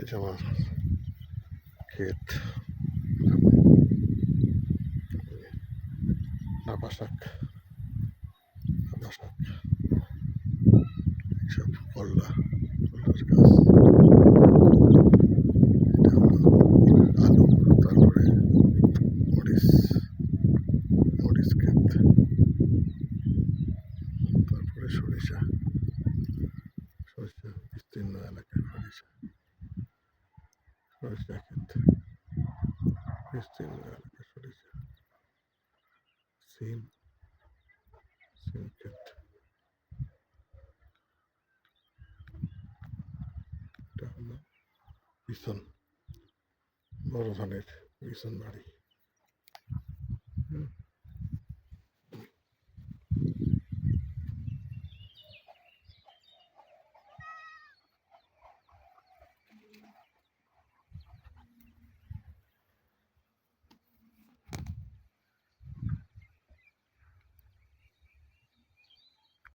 এটা আমার ক্ষেত, নাপা শাক, সব কলার গাছ, এটা হলো আলু, তারপরে মরিচ ক্ষেত, তারপরে সরিষা বিস্তীর্ণ এলাকায় সরিষা ক্ষেত, বিস্তীর্ণ এলাকায় সরিষা, সিম ক্ষেত, এটা হলো বিছন, বড় ধানের বিছন বাড়ি।